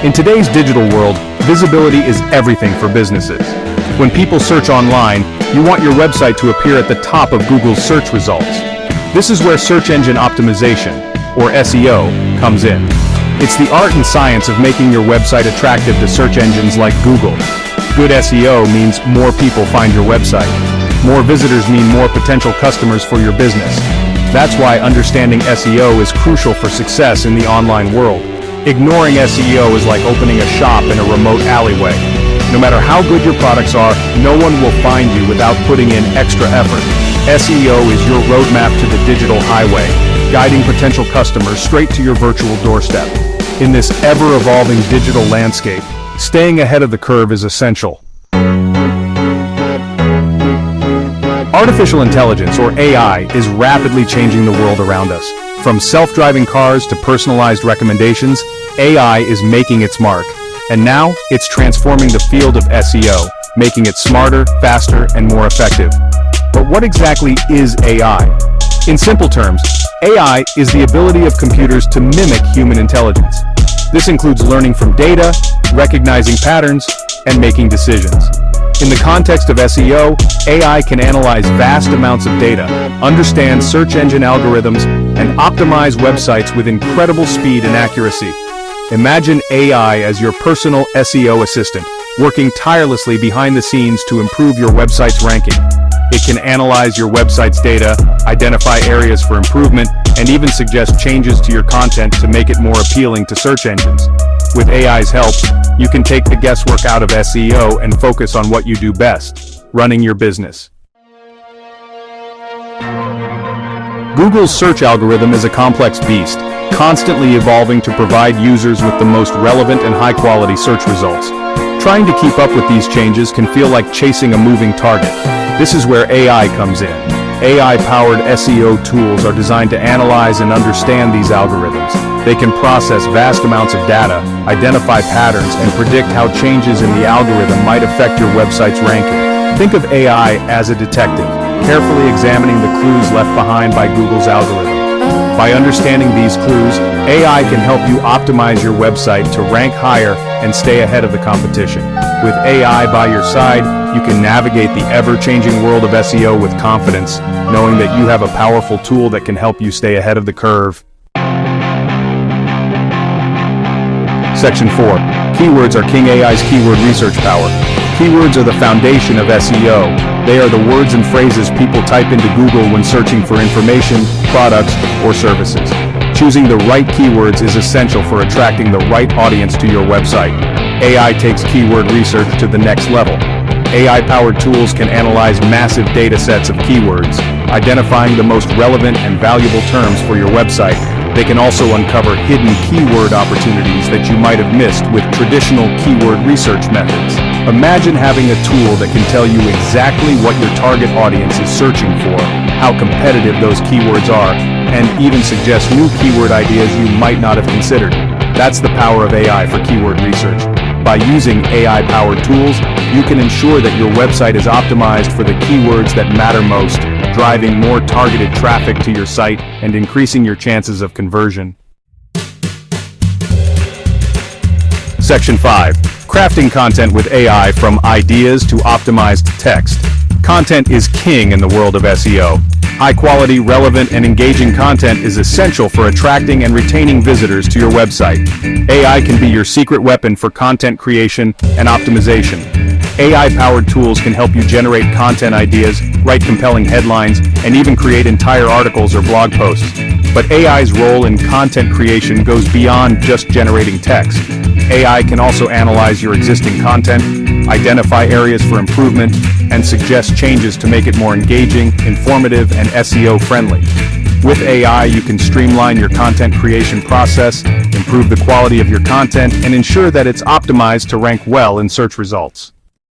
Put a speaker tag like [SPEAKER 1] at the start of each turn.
[SPEAKER 1] In today's digital world, visibility is everything for businesses. When people search online, you want your website to appear at the top of Google's search results. This is where search engine optimization, or SEO, comes in. It's the art and science of making your website attractive to search engines like Google. Good SEO means more people find your website. More visitors mean more potential customers for your business. That's why understanding SEO is crucial for success in the online world. Ignoring SEO is like opening a shop in a remote alleyway. No matter how good your products are, no one will find you without putting in extra effort. SEO is your roadmap to the digital highway, guiding potential customers straight to your virtual doorstep. In this ever-evolving digital landscape, staying ahead of the curve is essential. Artificial intelligence, or AI, is rapidly changing the world around us. From self-driving cars to personalized recommendations, AI is making its mark. And now, it's transforming the field of SEO, making it smarter, faster, and more effective. But what exactly is AI? In simple terms, AI is the ability of computers to mimic human intelligence. This includes learning from data, recognizing patterns, and making decisions. In the context of SEO, AI can analyze vast amounts of data, understand search engine algorithms, and optimize websites with incredible speed and accuracy. Imagine AI as your personal SEO assistant, working tirelessly behind the scenes to improve your website's ranking. It can analyze your website's data, identify areas for improvement, and even suggest changes to your content to make it more appealing to search engines. With AI's help, you can take the guesswork out of SEO and focus on what you do best, running your business. Google's search algorithm is a complex beast, constantly evolving to provide users with the most relevant and high-quality search results. Trying to keep up with these changes can feel like chasing a moving target. This is where AI comes in. AI-powered SEO tools are designed to analyze and understand these algorithms. They can process vast amounts of data, identify patterns, and predict how changes in the algorithm might affect your website's ranking. Think of AI as a detective, carefully examining the clues left behind by Google's algorithm. By understanding these clues, AI can help you optimize your website to rank higher and stay ahead of the competition. With AI by your side, you can navigate the ever-changing world of SEO with confidence, knowing that you have a powerful tool that can help you stay ahead of the curve. Section 4. Keywords are King AI's keyword research power. Keywords are the foundation of SEO. They are the words and phrases people type into Google when searching for information, products, or services. Choosing the right keywords is essential for attracting the right audience to your website. AI takes keyword research to the next level. AI-powered tools can analyze massive data sets of keywords, identifying the most relevant and valuable terms for your website. They can also uncover hidden keyword opportunities that you might have missed with traditional keyword research methods. Imagine having a tool that can tell you exactly what your target audience is searching for, how competitive those keywords are, and even suggest new keyword ideas you might not have considered. That's the power of AI for keyword research. By using AI-powered tools, you can ensure that your website is optimized for the keywords that matter most, driving more targeted traffic to your site and increasing your chances of conversion. Section 5. Crafting content with AI from ideas to optimized text. Content is king in the world of SEO. High-quality, relevant, and engaging content is essential for attracting and retaining visitors to your website. AI can be your secret weapon for content creation and optimization. AI-powered tools can help you generate content ideas, write compelling headlines, and even create entire articles or blog posts. But AI's role in content creation goes beyond just generating text. AI can also analyze your existing content, identify areas for improvement, and suggest changes to make it more engaging, informative, and SEO-friendly. With AI, you can streamline your content creation process, improve the quality of your content, and ensure that it's optimized to rank well in search results.